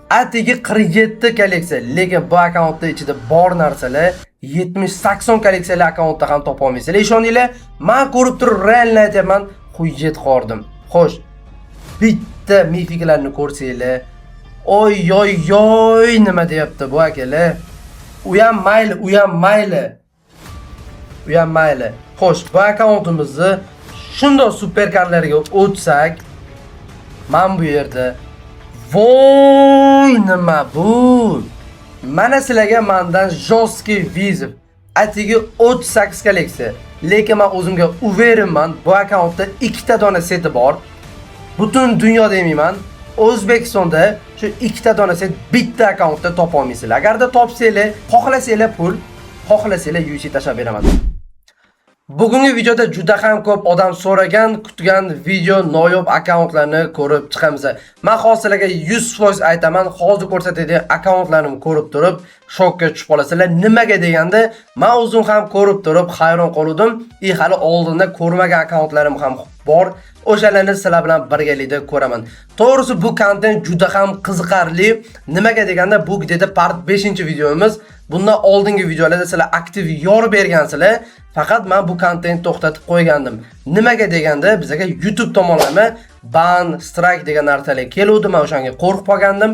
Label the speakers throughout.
Speaker 1: Atigi 47 kolleksiya, lekin bu akkauntda ichida bor narsalar 70-80 kolleksiyali akkauntda ham topa olmaysizlar. Ishoninglar, men ko'rib turib realni aytaman, hujjat qordim. Xo'sh, bitta mifiklarni ko'rsanglar, oy, nima deyapti bu akalar? U ham mayli. Xo'sh, bu akkauntimizni shunday superkarlarga o'tsak, men bu yerda voy nima bu? Mana sizlarga mendan Joski Vizov atigi 38 kolleksiya. Lekin men o'zimga uverinman, bu akkauntda ikkita dona seti bor. Butun dunyo demayman, O'zbekistonda shu ikkita dona set bitta akkauntda topa olmaysizlar. Agarda topsanglar, xohlasanglar pul, xohlasanglar UC tashab beraman. Bugungi videoda juda ham ko'p odam so'ragan, kutgan video noyob akkauntlarni ko'rib chiqamiz. Men hozirlarga 100% aytaman, hozir ko'rsatadigan akkauntlarimni ko'rib turib, shokka tushib qolasizlar. Nimaga deganda, men o'zim ham ko'rib turib hayron qoldim. Hali oldinda ko'rmagan akkauntlarim ham bor. O'shalarni sizlar bilan birgalikda ko'raman. To'g'risi bu kontent juda ham qiziqarli. Nimaga deganda, bu videoda part 5-videomiz. Bundan oldingi videolarda sizlar aktiv yorib bergansizlar. Faqat men bu kontentni to'xtatib qo'ygandim. Nimaga deganda, bizga YouTube tomonlama ban, strike degan narsalar keluvdi. Men o'shanga qo'rqib qolgandim.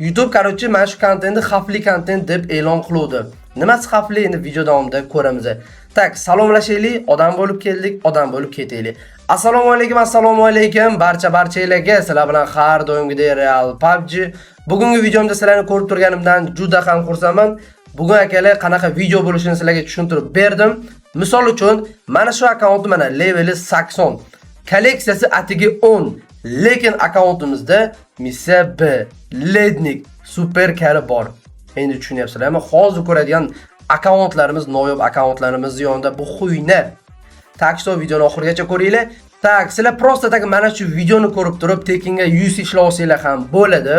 Speaker 1: YouTube qarochi mana shu kontentni xavfli kontent deb e'lon qiluvdi. Nimasi xavfli, endi video davomida ko'ramiz. Tak, salomlashaylik, odam bo'lib keldik, odam bo'lib ketaylik. Assalomu alaykum, barchalarga sizlar bilan har doimgidek Real PUBG. Bugungi videomda sizlarni ko'rib turganimdan juda ham xursandman. Bugun akalar qanaqa video bo'lishini sizlarga tushuntirib berdim. Misol uchun, mana shu akkaunt mana leveli 80, kolleksiyasi atigi 10, lekin akkauntimizda missiya B, lednik, super kari bor. Endi tushunyapsizlarmi? Hozir ko'radigan akkauntlarimiz, noyob akkauntlarimiz yonida bu xuyna. Takso videoni oxirigacha ko'ringlar. Tak, sizlar prosta tak mana shu videoni ko'rib turib, tekinga 100 ishlab olsanglar ham bo'ladi.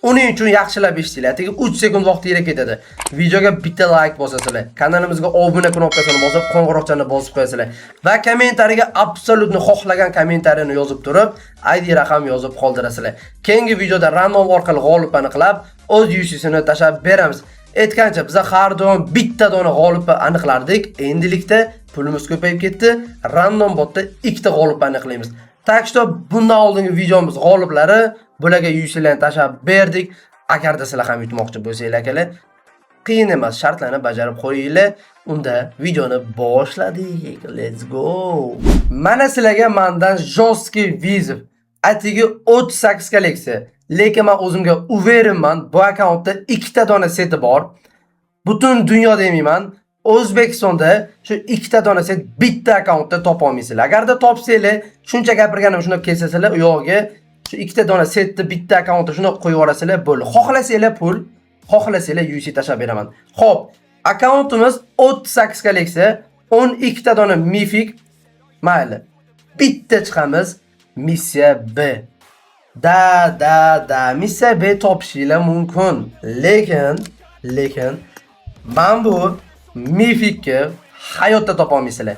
Speaker 1: Uning uchun yaxshilab eshitinglar. Tegi 3 sekund vaqtingiz ketadi. Videoga bitta like bosasizlar. Kanalimizga obuna knopkasini bosib, qo'ng'iroqchani bosib qo'yasizlar. Va kommentariyaga absolutni xohlagan kommentariyani yozib turib, ID raqam yozib qoldirasizlar. Keyingi videoda random orqali g'olibni aniqlab, o'z UC'sini tashab beramiz. Aytgancha biz har doim bitta dona g'olibni aniqlardik. Endilikda pulimiz ko'payib ketdi. Random botda ikkita g'olibni aniqlaymiz. Takshto bundan oldingi videomiz g'oliblari bularga UC'larni tashab berdik. Agarda sizlar ham yutmoqchi bo'lsanglar akalar, qiyin emas, shartlarni bajarib qo'yinglar. Unda videoni boshladik. Let's go. Mana sizlarga mendan Joski Vizov atigi 38 kolleksiya. Lekin men o'zimga uverinman, bu akkauntda ikkita dona seti bor. Butun dunyo demayman, O'zbekistonda shu ikkita dona set bitta akkauntda topa olmaysizlar. Agarda topsanglar, shuncha gapirganim shuni kesasizlar, u yo'g'iga shu ikkita dona setni bitta akkauntga shuni qo'yib yuborasizlar, bo'ldi. Xohlasanglar pul, xohlasanglar UC tashab beraman. Xo'p, akkauntimiz 38 kolleksiya, 12 ta dona mifik, mayli. Bitta chiqamiz, missiya B. Missiya B topishinglar mumkin. Lekin men bu mifikni hayotda topa olmaysizlar.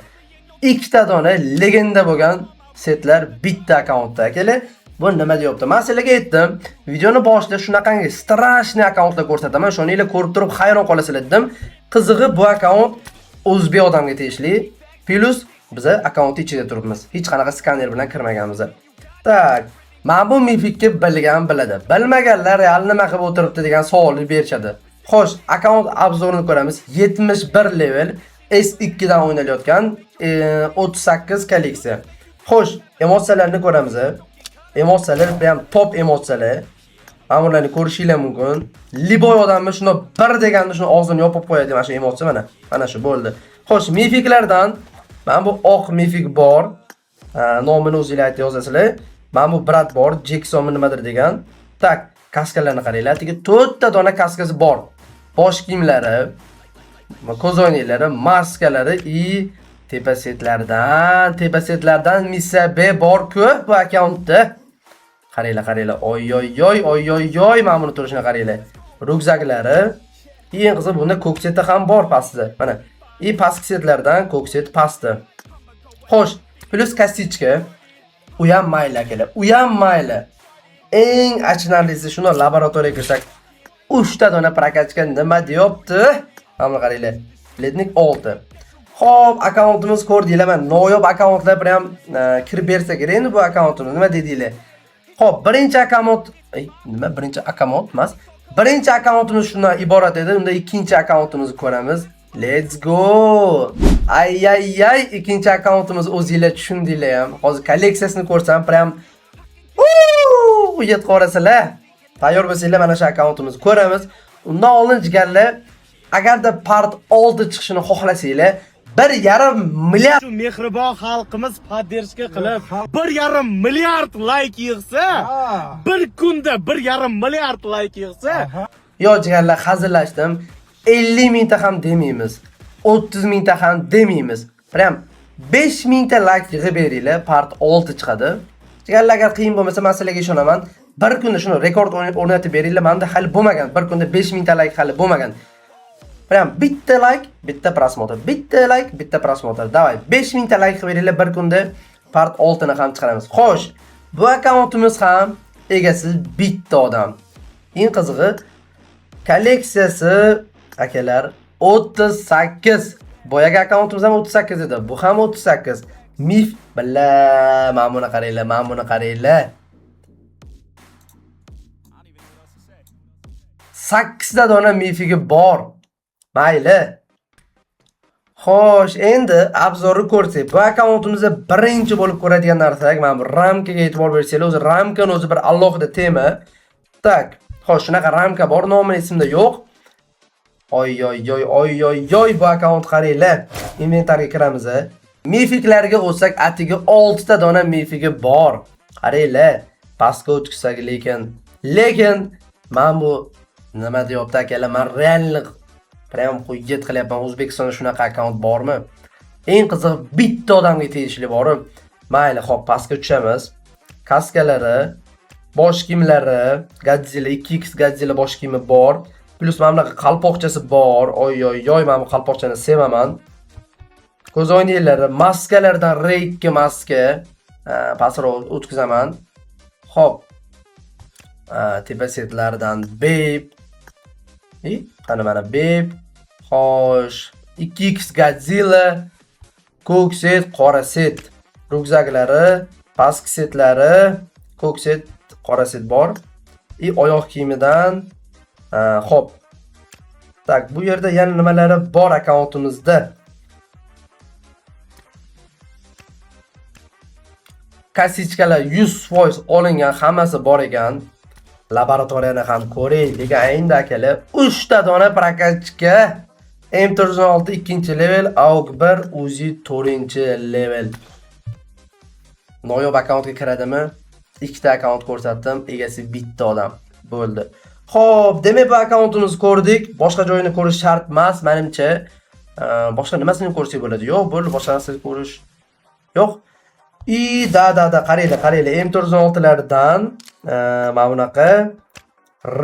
Speaker 1: Ikkita dona legenda bo'lgan setlar bitta akkauntda akalar. Bu nima deyapti? Men sizlarga aytdim, videoni boshida shunaqangi strashniy akkauntlar ko'rsataman, shuninglar ko'rib turib hayron qolasizlar dedim. Qizig'i bu akkaunt o'zbek odamga tegishli. Plus biz akkaunt ichida turibmiz. Hech qanaqa skaner bilan kirmaganmiz. Tak, men bu mifikni bilgan biladi. Bilmaganlar real nima qilib o'tiribdi degan savolni berishadi. Xo'sh, akkaunt obzorini ko'ramiz. 71 level S2 dan o'ynalayotgan 38 kolleksiya. Xo'sh, emotsiyalarni ko'ramiz. Emotsiyalar ham top emotsiyalar. Amurlarni ko'rishinglar mumkin. Liboy odamni shuni bir deganda shuni og'zini yopib qo'yadi mana shu emotsiya mana. Mana shu bo'ldi. Xo'sh, mifiklardan men bu oq mifik bor. Nomini o'zingizlar aytib yozasizlar. Men bu brat bor, Jackson nimadir degan. Tak, kaskalarni qaranglar. Tigi 4 ta dona kaskasi bor. Bosh kiyimlari, ko'z o'ynaklari, maskalari tepa setlardan missiya B bor-ku bu akkauntda. Qaranglar. Oy, mana buni turishini qaranglar. Rukzaklari, eng qiziq bunda ko'kseti ham bor pastda. Mana, pastki setlardan ko'kset pastda. Xo'sh, plus kastichka. U ham mayli akalar. eng achinarlisi shuni laboratoriyaga kirsak 3 ta dona prokatchika nima deyapti? Mana qaranglar. Lednik 6. Xo'p, akkauntimiz ko'rdinglar, men noyob akkauntlar bilan kirib bersa kerak endi bu akkauntimiz. Nima dedinglar? Xo'p, birinchi akkaunt, nima birinchi akkaunt emas? Birinchi akkauntimiz shundan iborat edi. Unda ikkinchi akkauntimizni ko'ramiz. Let's go. Ay, ikkinchi akkauntimiz o'zingizlar tushundinglar ham. Hozir kolleksiyasini ko'rsam, prям yetib qorasizlar. Tayyor bo'lsanglar mana shu akkauntimizni ko'ramiz. Undan oldin jigarlar, agarda part 6 chiqishini xohlasanglar, 1,5 milliard
Speaker 2: shu mehribon xalqimiz poddershka qilib 1,5 milliard like yig'sa, bir kunda 1,5 milliard like yig'sa,
Speaker 1: yo jigarlar hazillashdim. 50 mingta ham demaymiz. 30 mingta ham demaymiz. Prям 5 mingta like yig'ib beringlar, part 6 chiqadi. Jigarlar agar qiyin bo'lmasa, men sizlarga ishonaman. Bir kunda shuni rekord o'rnatib beringlar. Menda hali bo'lmagan. Bir kunda 5 mingta like hali bo'lmagan. Prям bitta like, bitta prosmotr. Bitta like, bitta prosmotr. Davay, 5 mingta like qilib beringlar, bir kunda part 6 ni ham chiqaramiz. Xo'sh, bu akkauntimiz ham egasi bitta odam. Eng qizig'i, kolleksiyasi akalar 38. Boyaga akkauntimiz ham 38 edi. Bu ham 38. Mif billa, mana buni qaranglar, mana buni qaranglar. 8 ta dona mifiga bor. Mayli. Xo'sh, endi obzorni ko'rsak, bu akkauntimizda birinchi bo'lib ko'radigan narsa, mana bu ramkaga e'tibor bersanglar, o'zi ramkani o'zi bir alohida tema. Tak, xo'sh, shunaqa ramka bor, nomi esimda yo'q. Oy, bu akkaunt qaranglar. Inventariga kiramiz. Mifiklarga o'tsak, atiga 6 ta dona mifigi bor. Qaranglar, pastga o'tsak lekin men bu nima deyapti akalar, men reallik prям hujjat qilyapman. O'zbekistonda shunaqa akkaunt bormi? Eng qiziq bitta odamga tegishli borib. Mayli, xo'p, pastga tushamiz. Kaskalari, bosh kiyimlari, Godzilla 2x Godzilla bosh kiyimi bor. Plus mana bunaqa qalpoqchasi bor. Oy, men bu qalpoqchani sevaman. Ko'z o'ynaylari, maskalardan R2 maska. Pastroq o'tkazaman. Xo'p. Tepa setlardan Babe. Mana Babe. Xo'sh, 2x Godzilla, ko'k set, qora set. Rukzaklari, pastki setlari, ko'k set, qora set bor. Oyoq kiyimidan xo'p. Tak, bu yerda yana nimalari bor akkauntimizda? Kasichkalar 100% olingan, hammasi bor ekan. Laboratoriyani ham ko'raylik. Endi akalar, 3 ta dona prokatchika. M416 2-level, AUG1 Uzi 4-level. Noyob akkauntga kiradimi? 2 ta akkaunt ko'rsatdim, egasi bitta odam. Bo'ldi. Xo'p, demak bu akkauntimizni ko'rdik. Boshqa joyini ko'rish shart emas, menimcha. Boshqa nimasini ko'rsak bo'ladi? Yo'q, bo'ldi, boshqa narsani ko'rish. Yo'q. Qaranglar, M416lardan mana bunaqa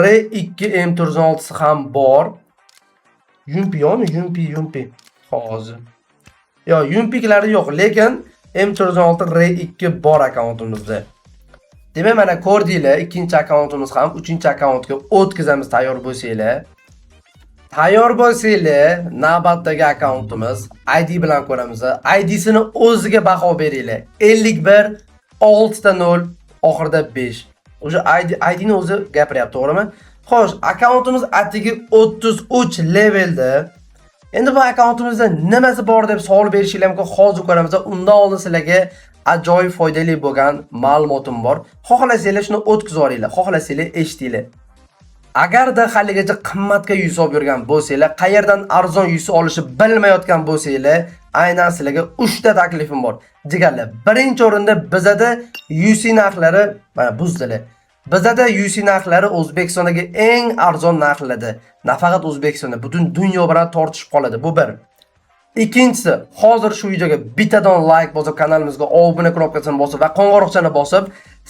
Speaker 1: R2 M416 ham bor. Yumpi. Hozir. Yo, yumpiklari yo'q, lekin M416 R2 bor akkauntimizda. Demak, mana ko'rdinglar, ikkinchi akkauntimiz ham 3-chi akkauntga o'tkazamiz, tayyor bo'lsanglar. Tayyor bo'lsanglar, navbatdagi akkauntimiz ID bilan ko'ramiz. IDsini o'ziga baho beringlar. 51 6 oxirida 5. O'sha IDni o'zi gapiryapti, to'g'rimi? Xo'sh, akkauntimiz atigi 33 levelda. Endi bu akkauntimizda nimasi bor deb savol berishinglar mumkin. Hozir ko'ramiz. Undan oldin sizlarga ajoyib foydali bo'lgan ma'lumotim bor. Xohlasanglar shuni o'tkazib olinglar, xohlasanglar eshitinglar. Agarda haligacha qimmatga yuz olib yurgan bo'lsanglar, qayerdan arzon yuz olishni bilmayotgan bo'lsanglar, aynan sizlarga 3 ta taklifim bor. Jigarlar, birinchi o'rinda bizada UC narxlari mana buzdilar. Bizada UC narxlari O'zbekistondagi eng arzon narxlarda. Nafaqat O'zbekistonda, butun dunyo bilan tortishib qoladi. Bu bir. Ikkinchisi, hozir shu videoga bittadan like bosib, kanalimizga obuna knopkasini bosib va qo'ng'iroqchani bosib,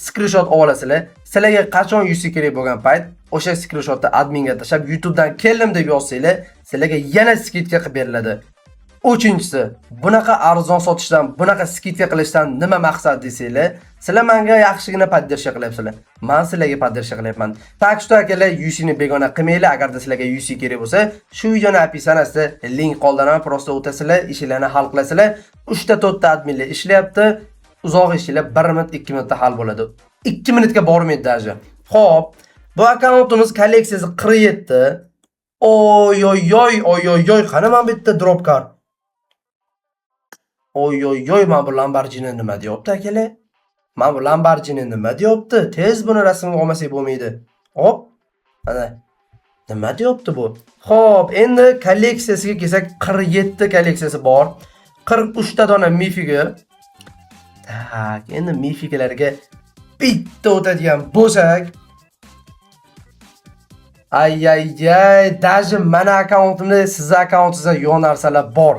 Speaker 1: screenshot olasizlar. Sizlarga qachon UC kerak bo'lgan payt, o'sha screenshotni adminga tashlab, YouTube'dan keldim deb yozsanglar, sizlarga yana skidka qilib beriladi. Uchinchisi, bunaqa arzon sotishdan, bunaqa skidka qilishdan nima maqsad desanglar, sizlar menga yaxshigina poddersha qilyapsizlar. Men sizlarga poddersha qilyapman. Tak что akalar, UC ni begona qilmanglar, agarda sizlarga UC kerak bo'lsa, shu videoni opisiyanasida link qoldiraman, prosta o'tasizlar, ishlarni hal qilasizlar. 3 ta 4 ta adminlar ishlayapti. Uzoq ishlar 1 minut, 2 minutda hal bo'ladi. 2 minutga bormaydi даже. Xo'p, bu akkauntimiz kolleksiyasi 47. Oy oy oy oy oy oy, qani men bitta drop card. Oy oy oy, men bu Lamborghini nima deyapti akalar? Men bu Lamborghini nima deyapti? Tez buni rasmga olmasak bo'lmaydi. Hop. Mana nima deyapti bu? Xo'p, endi kolleksiyasiga kelsak, 47 kolleksiyasi bor. 43 ta dona mifigi. Tak, endi mifigalarga bitta o'tadigan bo'lsak, ay ay ay, даже mana akkauntimda siz akkauntingizda yo'q narsalar bor.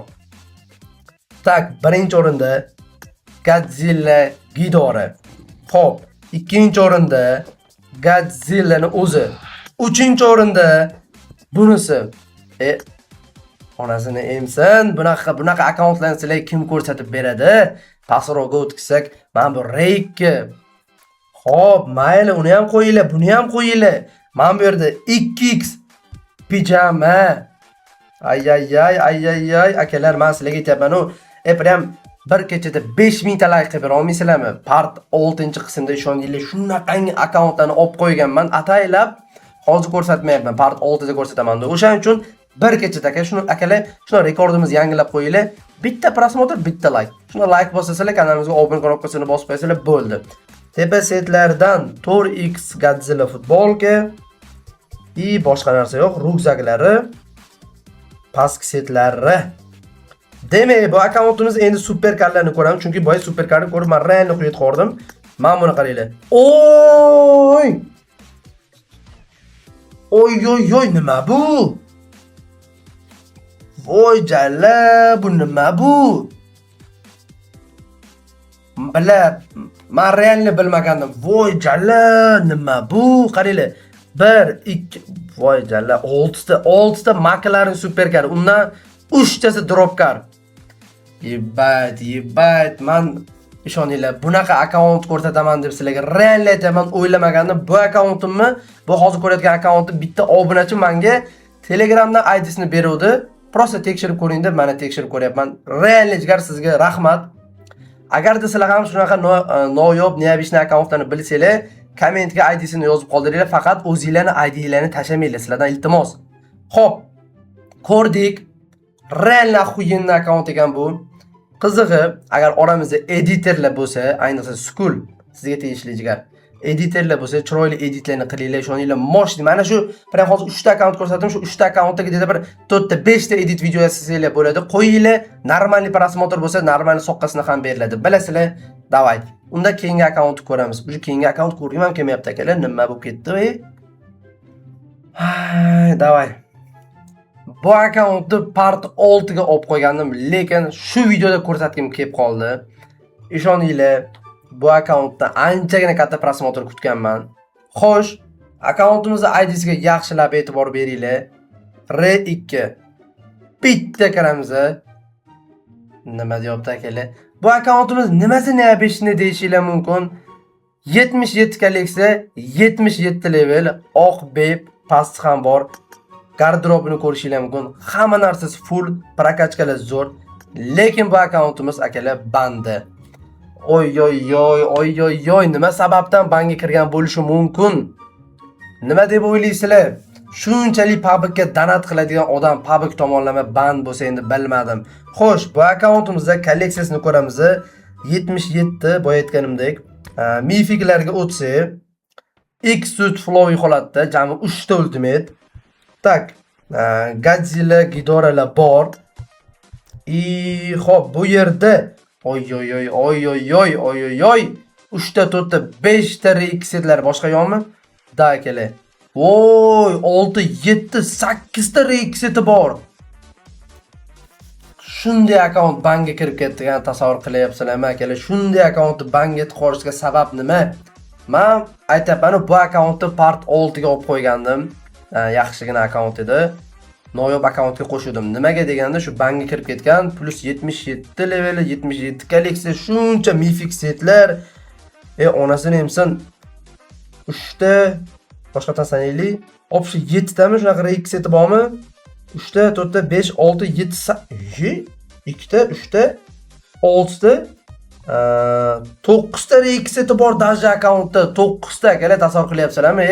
Speaker 1: Tak, birinchi o'rinda Godzilla Ghidorah. Xo'p, ikkinchi o'rinda Godzillani o'zi. Uchinchi o'rinda bunisi. Onasini emsin, bunaqa akkauntlarni sizlarga kim ko'rsatib beradi? Pasroqqa o'tkizsak, men bu Reykki. Xo'p, mayli, uni ham qo'yinglar, buni ham qo'yinglar. Men bu yerda 2x pijama. Ay ay ay ay ay ay, akalar, men sizlarga aytayapman, prям bir kechada 5000 ta like qilib bera olmaysizlarmi? Part 6-qismda ishoninglar, shunaqangi akkauntlarni olib qo'yganman, ataylab hozir ko'rsatmayapman, part 6da ko'rsataman. O'shaning uchun bir kechada aka, shuni akalar, shuni rekordimizni yangilab qo'yinglar. Bitta prosmotr, bitta like. Shuni like bosasizlar, kanalimizga obuna knopkasini bosib qo'ysanglar bo'ldi. Tepa setlardan 4x Godzilla futbolka boshqa narsa yo'q, rukzaklari, pastki setlari. Demak, bu akkauntimiz endi super kartlarni ko'ramiz, chunki boya super kartni ko'rib men realni quyib qo'rdim. Men buni qaranglar. Oy! Oy oy oy, nima bu? Voy jalla, bu nima bu? Men realni bilmagandim. Voy jalla, nima bu? Qaranglar. 1 2 voy jalla, 6 ta McLaren superkar, undan 3 tasi drop car. Yebat, men ishoninglar, bunaqa akkaunt ko'rsataman deb sizlarga realni aytaman, o'ylamagandim. Bu akkauntimni, bu hozir ko'rayotgan akkauntim bitta obunachi menga Telegramdan ID'sini beruvdi. Prosta tekshirib ko'ring deb mana tekshirib ko'ryapman. Realni jigar, sizga rahmat. Agarda sizlar ham shunaqa noyob, neobishni akkauntlarni bilsanglar, kommentga ID'sini yozib qoldiringlar, faqat o'zingizlarning ID'larini tashlamanglar, sizlardan iltimos. Xo'p, ko'rdik. Realni охуенный akkaunt ekan bu. Qizig'i, agar oramizda editorlar bo'lsa, ayniqsa Skull sizga tegishli jigar. Editorlar bo'lsa, chiroyli editlarni qilinglar, ishoninglar, moshni. Mana shu prям hozir 3 ta akkaunt ko'rsatim, shu 3 ta akkauntga dedi bir 4 ta 5 ta edit video yasasanglar bo'ladi. Qo'yinglar, normalniy prosmotr bo'lsa, normalniy soqqasini ham beriladi. Bilasizlar? Davay. Unda keyingi akkauntni ko'ramiz. O'sha keyingi akkaunt ko'rgim ham kelmayapti akalar. Nima bo'lib ketdi? Davay. Bu akkauntni part 6 ga olib qo'ygandim, lekin shu videoda ko'rsatgim kelib qoldi. Ishoninglar, bu akkauntda anchagina katta prosmotr kutganman. Xo'sh, akkauntimizni ID'siga yaxshilab e'tibor beringlar. R2 bitta kiramiz. Nima deyapti akalar? Bu akkauntimiz nimasi neobishni deyishinglar mumkin. 77 kolleksiya, 77 level, oq beb, past ham bor. Gardrobini ko'rishinglar mumkin. Hamma narsasi full, prokachkalar zo'r. Lekin bu akkauntimiz akalar bandi. Oy oy oy oy oy oy, nima sababdan banga kirgan bo'lishi mumkin? Nima deb o'ylaysizlar? Shunchalik publikga donat qiladigan odam publik tomonlama band bo'lsa endi bilmadim. Xo'sh, bu akkauntimizda kolleksiyasini ko'ramiz. 77 boya aytganimdek, mifiklarga o'tsak, X-Suit Flowy holatda jami 3 ta ultimate. Tak, Godzilla Ghidorahlar bor. Xo'p, bu yerda oy oy oy oy oy oy oy oy oy 3 ta 4 ta 5 ta RX-lar boshqa yo'qmi? Da akalar. Voy, 6 7 8 ta RX bor. Shunday akkaunt banga kirib ketgan tasavvur qilyapsizlarmi akalar? Shunday akkauntni banga qo'yishga sabab nima? Men aytaman, bu akkauntni part 6 ga olib qo'ygandim. Yaxshigina akkaunt edi. noyob akkauntga qo'shdim. Nimaga deganda shu bankga kirib ketgan plus 77 leveli, 77 kolleksiya, shuncha mifik setlar. Onasini emsin 3 ta boshqadan sanaylik. Общий 7 tami shunaqa RX seti bormi? 3 ta, 4 ta, 5, 6, 7 2 ta, 3 ta, 6 ta, 9 ta RX seti bor Daja akkauntda. 9 ta akalar tasavvur qilyapsizlarmi?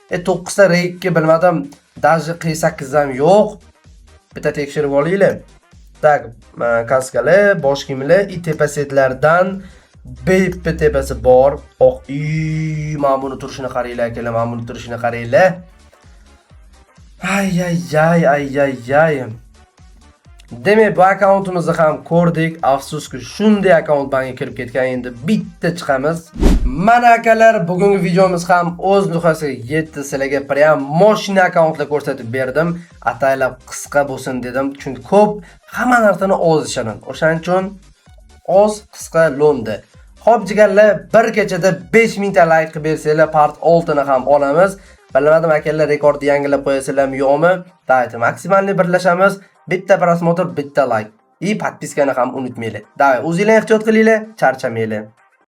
Speaker 1: 9 ta RX bilmadim. Daja Q8 ham yo'q. Bitta tekshirib olinglar. Tak, kaskalar, bosh kiyimlar, tepa setlardan BP tepasi bor. Mana buni turishini qaranglar akalar, mana buni turishini qaranglar. Ay. Demak, bu akkauntimizni ham ko'rdik. Afsuski, shunday akkaunt bankga kirib ketgan, endi bitta chiqamiz. Mana akalar, bugungi videomiz ham o'z nihoyasiga yetdi. Sizlarga prям mashina akkauntlar ko'rsatib berdim. Ataylab qisqa bo'lsin dedim, chunki ko'p hamma narsani oz ishonaman. O'shaning uchun oz, qisqa, lo'ndi. Xo'p jigarlar, bir kechada 5000 ta like qilib bersanglar, part 6 ni ham olamiz. Bilmadim akalar, rekordni yangilab qo'yasizlarmi yo'qmi? Davayt, maksimalni birlashamiz. Bitta prosmotr, bitta like. Podpiskani ham unutmanglar. Davay, o'zingizlar ehtiyot qilinglar, charchamanglar.